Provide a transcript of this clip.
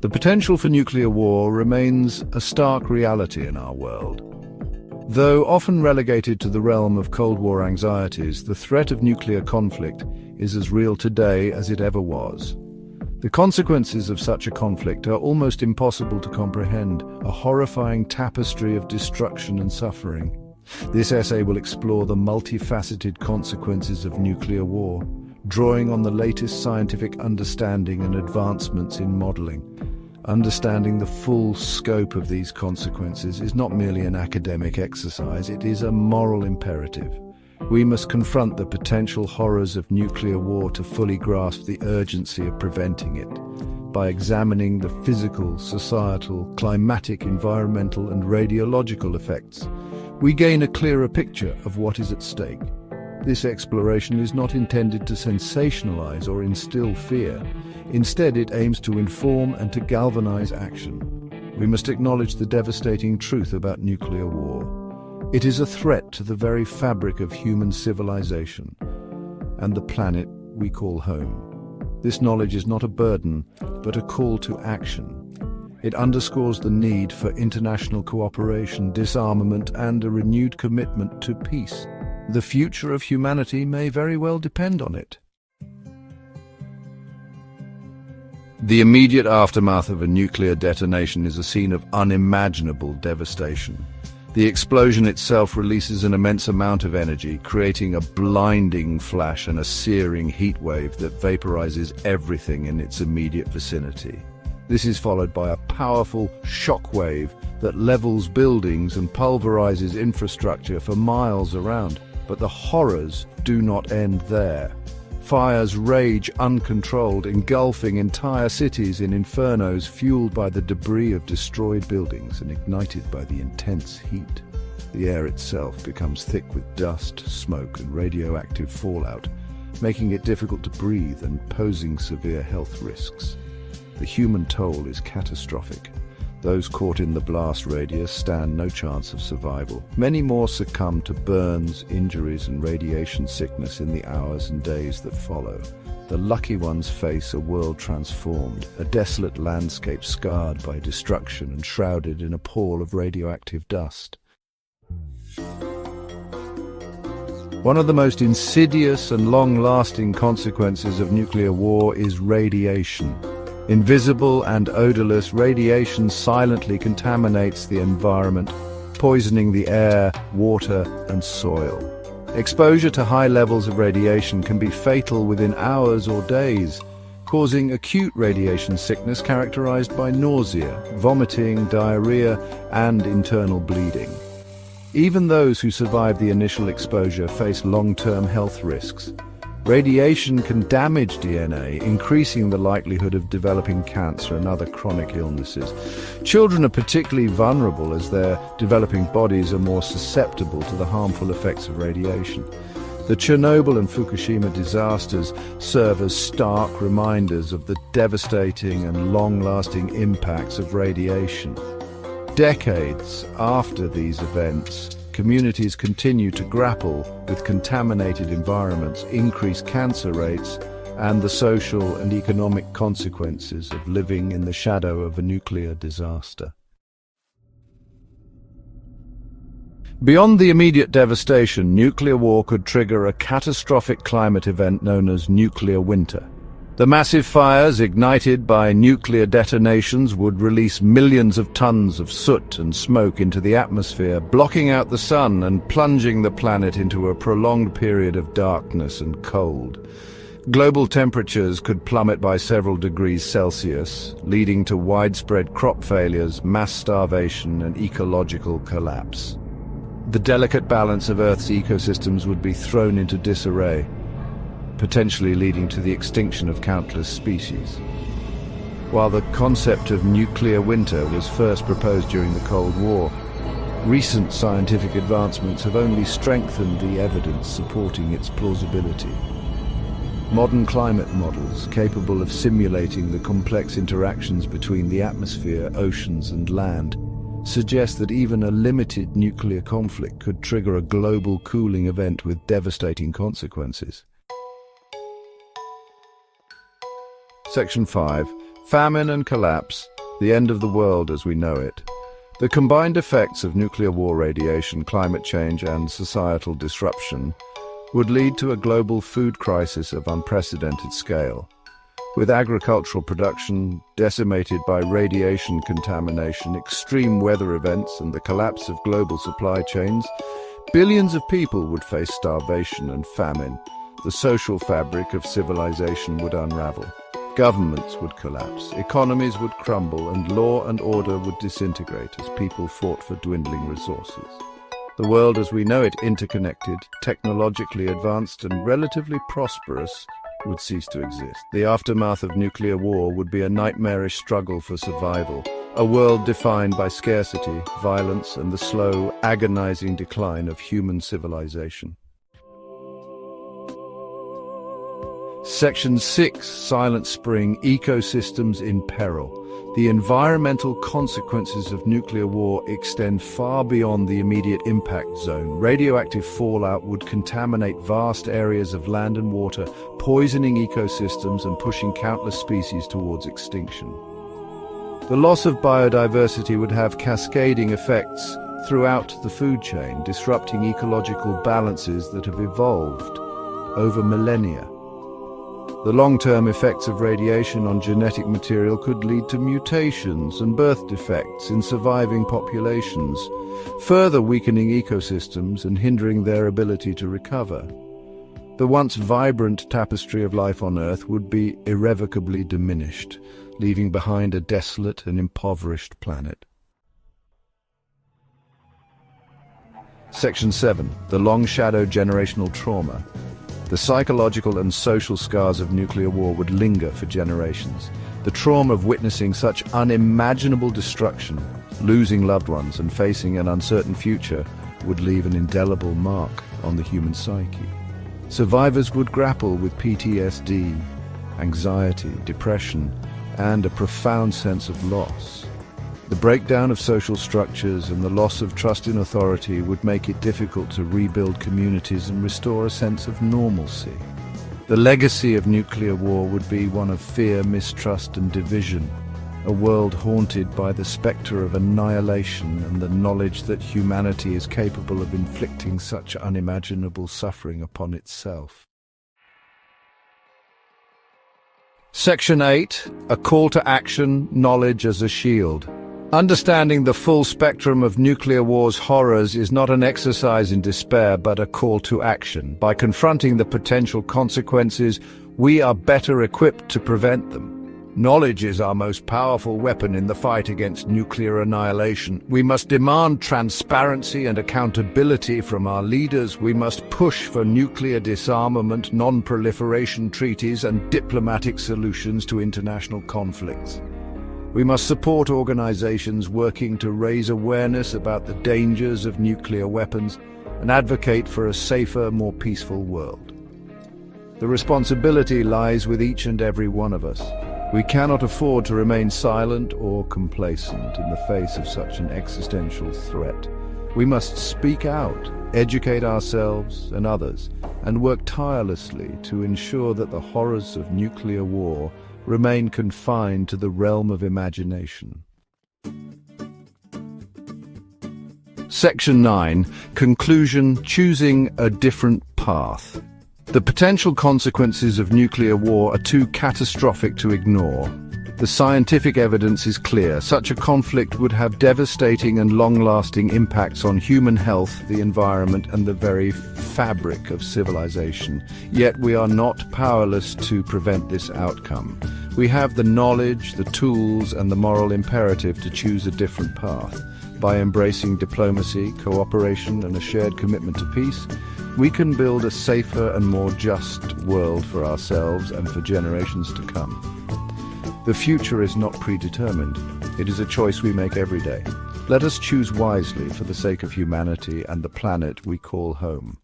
The potential for nuclear war remains a stark reality in our world. Though often relegated to the realm of Cold War anxieties, the threat of nuclear conflict is as real today as it ever was. The consequences of such a conflict are almost impossible to comprehend, a horrifying tapestry of destruction and suffering. This essay will explore the multifaceted consequences of nuclear war, drawing on the latest scientific understanding and advancements in modeling. Understanding the full scope of these consequences is not merely an academic exercise, it is a moral imperative. We must confront the potential horrors of nuclear war to fully grasp the urgency of preventing it. By examining the physical, societal, climatic, environmental, and radiological effects, we gain a clearer picture of what is at stake. This exploration is not intended to sensationalize or instill fear. Instead, it aims to inform and to galvanize action. We must acknowledge the devastating truth about nuclear war. It is a threat to the very fabric of human civilization and the planet we call home. This knowledge is not a burden, but a call to action. It underscores the need for international cooperation, disarmament, and a renewed commitment to peace. The future of humanity may very well depend on it. The immediate aftermath of a nuclear detonation is a scene of unimaginable devastation. The explosion itself releases an immense amount of energy, creating a blinding flash and a searing heat wave that vaporizes everything in its immediate vicinity. This is followed by a powerful shock wave that levels buildings and pulverizes infrastructure for miles around. But the horrors do not end there. Fires rage uncontrolled, engulfing entire cities in infernos fueled by the debris of destroyed buildings and ignited by the intense heat. The air itself becomes thick with dust, smoke, and radioactive fallout, making it difficult to breathe and posing severe health risks. The human toll is catastrophic. Those caught in the blast radius stand no chance of survival. Many more succumb to burns, injuries, and radiation sickness in the hours and days that follow. The lucky ones face a world transformed, a desolate landscape scarred by destruction and shrouded in a pall of radioactive dust. One of the most insidious and long-lasting consequences of nuclear war is radiation. Invisible and odorless, radiation silently contaminates the environment, poisoning the air, water, and soil. Exposure to high levels of radiation can be fatal within hours or days, causing acute radiation sickness characterized by nausea, vomiting, diarrhea, and internal bleeding. Even those who survive the initial exposure face long-term health risks. Radiation can damage DNA, increasing the likelihood of developing cancer and other chronic illnesses. Children are particularly vulnerable as their developing bodies are more susceptible to the harmful effects of radiation. The Chernobyl and Fukushima disasters serve as stark reminders of the devastating and long-lasting impacts of radiation. Decades after these events, communities continue to grapple with contaminated environments, increased cancer rates, and the social and economic consequences of living in the shadow of a nuclear disaster. Beyond the immediate devastation, nuclear war could trigger a catastrophic climate event known as nuclear winter. The massive fires ignited by nuclear detonations would release millions of tons of soot and smoke into the atmosphere, blocking out the sun and plunging the planet into a prolonged period of darkness and cold. Global temperatures could plummet by several degrees Celsius, leading to widespread crop failures, mass starvation, and ecological collapse. The delicate balance of Earth's ecosystems would be thrown into disarray, potentially leading to the extinction of countless species. While the concept of nuclear winter was first proposed during the Cold War, recent scientific advancements have only strengthened the evidence supporting its plausibility. Modern climate models, capable of simulating the complex interactions between the atmosphere, oceans, and land, suggest that even a limited nuclear conflict could trigger a global cooling event with devastating consequences. Section 5. Famine and collapse, the end of the world as we know it. The combined effects of nuclear war radiation, climate change, and societal disruption would lead to a global food crisis of unprecedented scale. With agricultural production decimated by radiation contamination, extreme weather events, and the collapse of global supply chains, billions of people would face starvation and famine. The social fabric of civilization would unravel. Governments would collapse, economies would crumble, and law and order would disintegrate as people fought for dwindling resources. The world as we know it, interconnected, technologically advanced, and relatively prosperous, would cease to exist. The aftermath of nuclear war would be a nightmarish struggle for survival, a world defined by scarcity, violence, and the slow, agonizing decline of human civilization. Section 6, Silent Spring, Ecosystems in Peril. The environmental consequences of nuclear war extend far beyond the immediate impact zone. Radioactive fallout would contaminate vast areas of land and water, poisoning ecosystems and pushing countless species towards extinction. The loss of biodiversity would have cascading effects throughout the food chain, disrupting ecological balances that have evolved over millennia. The long-term effects of radiation on genetic material could lead to mutations and birth defects in surviving populations, further weakening ecosystems and hindering their ability to recover. The once vibrant tapestry of life on Earth would be irrevocably diminished, leaving behind a desolate and impoverished planet. Section 7. The Long Shadow Generational Trauma. The psychological and social scars of nuclear war would linger for generations. The trauma of witnessing such unimaginable destruction, losing loved ones, and facing an uncertain future would leave an indelible mark on the human psyche. Survivors would grapple with PTSD, anxiety, depression, and a profound sense of loss. The breakdown of social structures and the loss of trust in authority would make it difficult to rebuild communities and restore a sense of normalcy. The legacy of nuclear war would be one of fear, mistrust, and division, a world haunted by the spectre of annihilation and the knowledge that humanity is capable of inflicting such unimaginable suffering upon itself. Section 8. A Call to Action, Knowledge as a Shield. Understanding the full spectrum of nuclear war's horrors is not an exercise in despair, but a call to action. By confronting the potential consequences, we are better equipped to prevent them. Knowledge is our most powerful weapon in the fight against nuclear annihilation. We must demand transparency and accountability from our leaders. We must push for nuclear disarmament, non-proliferation treaties, and diplomatic solutions to international conflicts. We must support organizations working to raise awareness about the dangers of nuclear weapons and advocate for a safer, more peaceful world. The responsibility lies with each and every one of us. We cannot afford to remain silent or complacent in the face of such an existential threat. We must speak out, educate ourselves and others, and work tirelessly to ensure that the horrors of nuclear war remain confined to the realm of imagination. Section 9. Conclusion: Choosing a different path. The potential consequences of nuclear war are too catastrophic to ignore. The scientific evidence is clear. Such a conflict would have devastating and long-lasting impacts on human health, the environment, and the very fabric of civilization. Yet we are not powerless to prevent this outcome. We have the knowledge, the tools, and the moral imperative to choose a different path. By embracing diplomacy, cooperation, and a shared commitment to peace, we can build a safer and more just world for ourselves and for generations to come. The future is not predetermined. It is a choice we make every day. Let us choose wisely for the sake of humanity and the planet we call home.